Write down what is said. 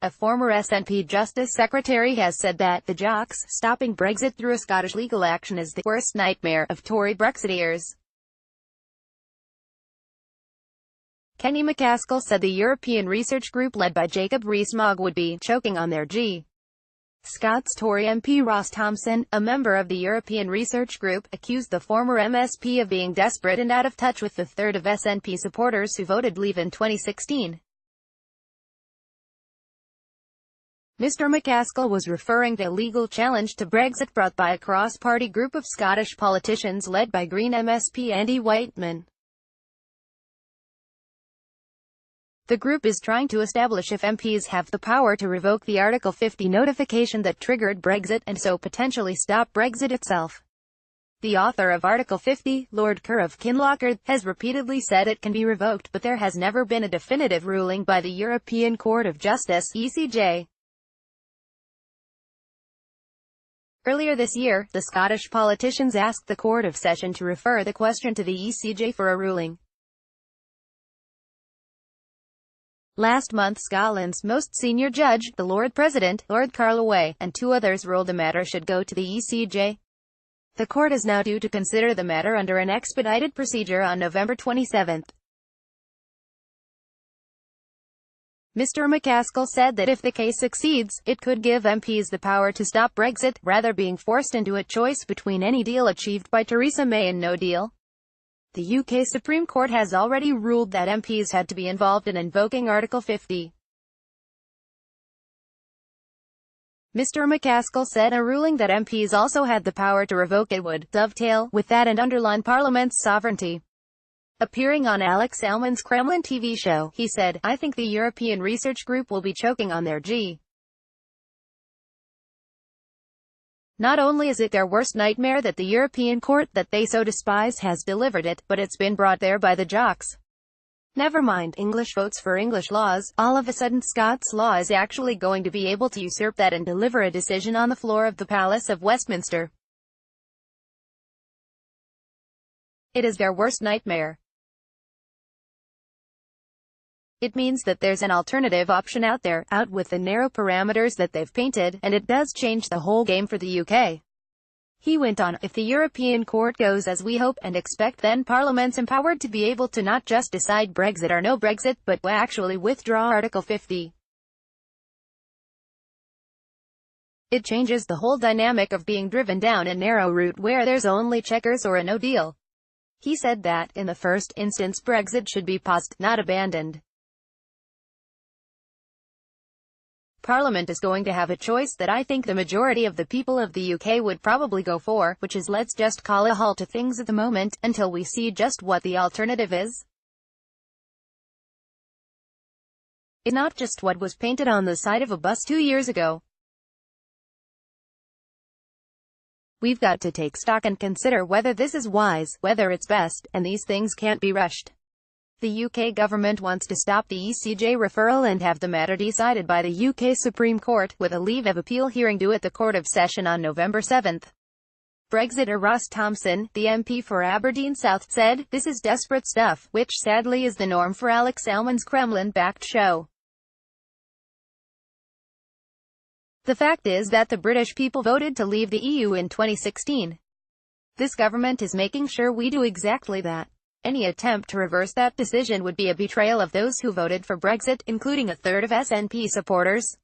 A former SNP Justice Secretary has said that the Jocks stopping Brexit through a Scottish legal action is the worst nightmare of Tory Brexiteers. Kenny MacAskill said the European research group led by Jacob Rees-Mogg would be choking on their Scots Tory MP Ross Thomson, a member of the European research group, accused the former MSP of being desperate and out of touch with the third of SNP supporters who voted Leave in 2016. Mr. MacAskill was referring to a legal challenge to Brexit brought by a cross-party group of Scottish politicians led by Green MSP Andy Whiteman. The group is trying to establish if MPs have the power to revoke the Article 50 notification that triggered Brexit and so potentially stop Brexit itself. The author of Article 50, Lord Kerr of Kinlochard, has repeatedly said it can be revoked, but there has never been a definitive ruling by the European Court of Justice (ECJ). Earlier this year, the Scottish politicians asked the Court of Session to refer the question to the ECJ for a ruling. Last month, Scotland's most senior judge, the Lord President, Lord Carloway, and two others ruled the matter should go to the ECJ. The court is now due to consider the matter under an expedited procedure on November 27. Mr. MacAskill said that if the case succeeds, it could give MPs the power to stop Brexit, rather being forced into a choice between any deal achieved by Theresa May and no deal. The UK Supreme Court has already ruled that MPs had to be involved in invoking Article 50. Mr. MacAskill said a ruling that MPs also had the power to revoke it would dovetail with that and underline Parliament's sovereignty. Appearing on Alex Salmond's Kremlin TV show, he said, "I think the European Research Group will be choking on their Not only is it their worst nightmare that the European Court that they so despise has delivered it, but it's been brought there by the Jocks. Never mind English votes for English laws, all of a sudden Scots law is actually going to be able to usurp that and deliver a decision on the floor of the Palace of Westminster. It is their worst nightmare. It means that there's an alternative option out there, out with the narrow parameters that they've painted, and it does change the whole game for the UK." He went on, "If the European Court goes as we hope and expect, then Parliament's empowered to be able to not just decide Brexit or no Brexit, but actually withdraw Article 50. It changes the whole dynamic of being driven down a narrow route where there's only checkers or a no deal." He said that, in the first instance, Brexit should be paused, not abandoned. Parliament is going to have a choice that I think the majority of the people of the UK would probably go for, which is let's just call a halt to things at the moment, until we see just what the alternative is. It's not just what was painted on the side of a bus 2 years ago. We've got to take stock and consider whether this is wise, whether it's best, and these things can't be rushed. The UK government wants to stop the ECJ referral and have the matter decided by the UK Supreme Court, with a leave of appeal hearing due at the Court of Session on November 7. Brexiter Ross Thomson, the MP for Aberdeen South, said, "This is desperate stuff," which sadly is the norm for Alex Salmond's Kremlin-backed show. The fact is that the British people voted to leave the EU in 2016. This government is making sure we do exactly that. Any attempt to reverse that decision would be a betrayal of those who voted for Brexit, including a third of SNP supporters.